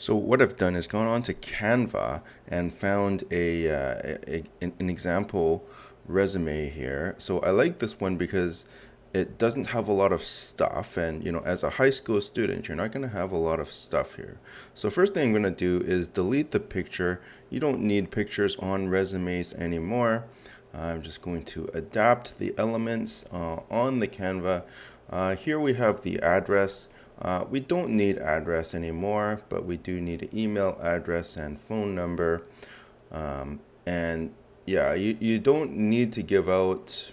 So what I've done is gone on to Canva and found an example resume here. So I like this one because it doesn't have a lot of stuff, and as a high school student you're not going to have a lot of stuff here. So first thing I'm going to do is delete the picture. You don't need pictures on resumes anymore. I'm just going to adapt the elements on the Canva. Here we have the address. We don't need address anymore, but we do need an email address and phone number. And yeah, you don't need to give out,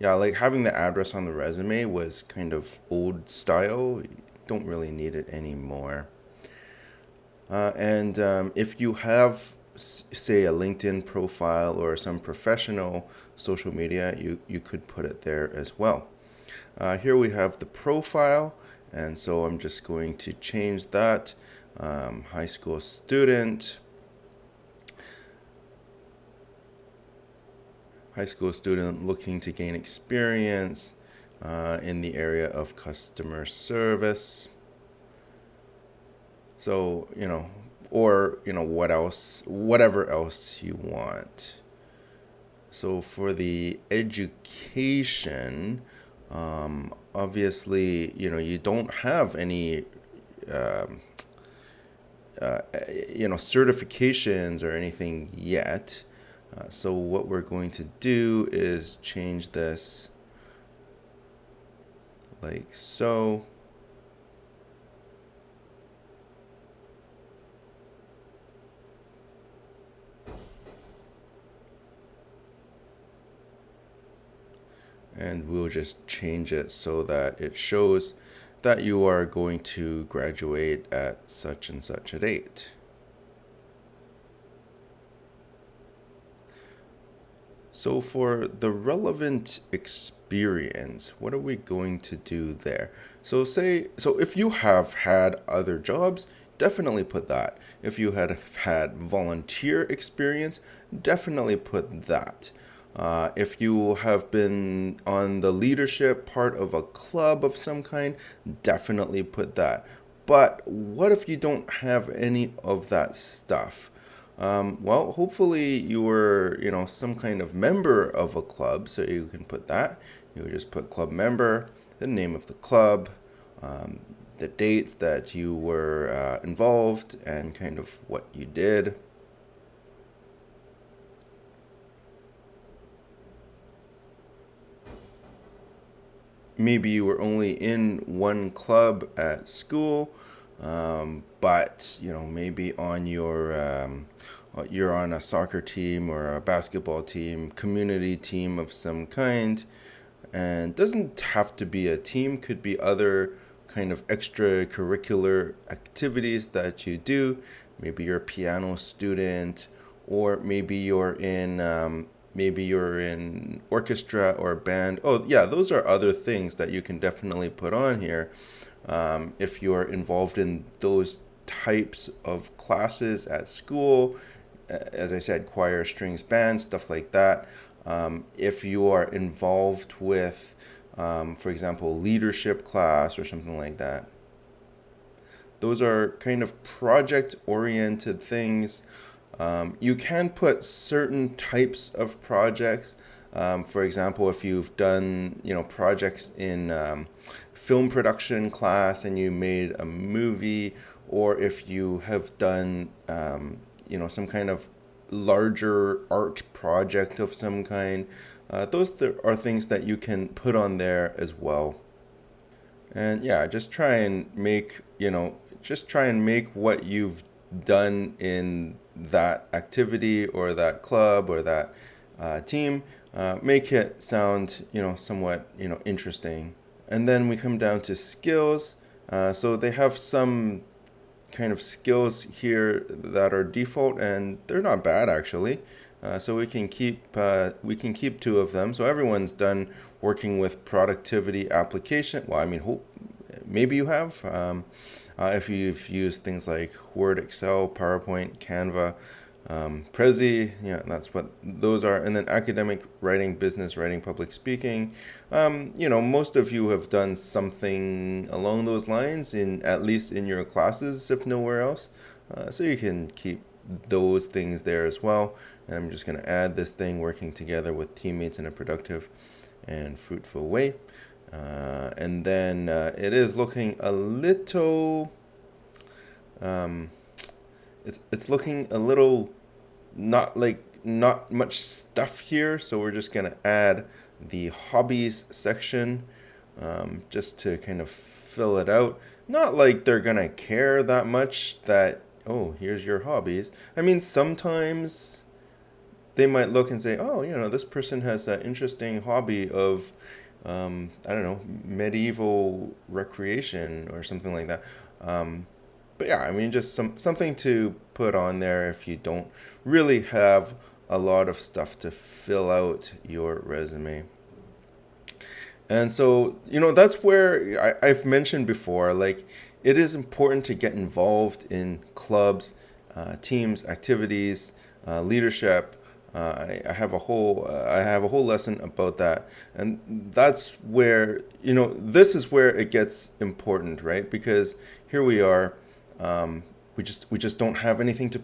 yeah, like having the address on the resume was kind of old style. You don't really need it anymore. And if you have, say, a LinkedIn profile or some professional social media, you could put it there as well. Here we have the profile, and so I'm just going to change that. High school student. High school student looking to gain experience in the area of customer service. So, or, what else, whatever else you want. So for the education, obviously, you don't have any, um, certifications or anything yet. So what we're going to do is change this like so. And we'll just change it so that it shows that you are going to graduate at such and such a date. So for the relevant experience, what are we going to do there? So if you have had other jobs, definitely put that. If you had volunteer experience, definitely put that. If you have been on the leadership part of a club of some kind, definitely put that. But what if you don't have any of that stuff? Well, hopefully you were, some kind of member of a club, so you can put that. You would just put club member, the name of the club, um, the dates that you were involved, and kind of what you did. Maybe you were only in one club at school, but maybe on you're on a soccer team or a basketball team, community team of some kind, and doesn't have to be a team. Could be other kind of extracurricular activities that you do. Maybe you're a piano student, or maybe you're in orchestra or band. Oh, yeah, those are other things that you can definitely put on here. If you're involved in those types of classes at school, as I said, choir, strings, band, stuff like that. If you are involved with, for example, leadership class or something like that. Those are kind of project-oriented things. You can put certain types of projects. For example, if you've done, projects in film production class and you made a movie, or if you have done, some kind of larger art project of some kind, are things that you can put on there as well. And yeah, just try and make what you've done in that activity or that club or that team, make it sound, somewhat, interesting. And then we come down to skills. So they have some kind of skills here that are default, and they're not bad actually. So we can keep two of them. So everyone's done working with productivity application. Well, I mean, maybe you have. If you've used things like Word, Excel, PowerPoint, Canva, Prezi, yeah, that's what those are. And then academic writing, business writing, public speaking. Most of you have done something along those lines in at least in your classes, if nowhere else. So you can keep those things there as well. And I'm just going to add this thing, working together with teammates in a productive and fruitful way. And then it is looking a little, it's looking a little not much stuff here. So we're just gonna add the hobbies section, just to kind of fill it out. Not like they're gonna care that much that, oh, here's your hobbies. I mean, sometimes they might look and say, oh, this person has that interesting hobby of, I don't know, medieval recreation or something like that. But yeah, I mean, just something to put on there if you don't really have a lot of stuff to fill out your resume. And so, that's where I've mentioned before, like, it is important to get involved in clubs, teams, activities, leadership. I have a whole lesson about that, and that's where this is where it gets important, right? Because here we are, we just don't have anything to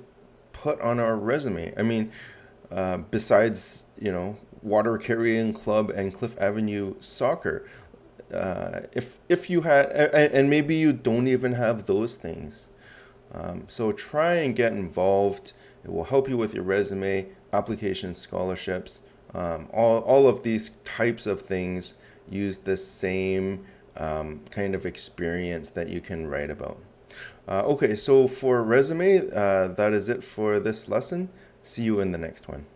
put on our resume. I mean, besides water carrying club and Cliff Avenue soccer. If you had, and maybe you don't even have those things, so try and get involved. It will help you with your resume, applications, scholarships, all of these types of things use the same kind of experience that you can write about. Okay, so for resume, that is it for this lesson. See you in the next one.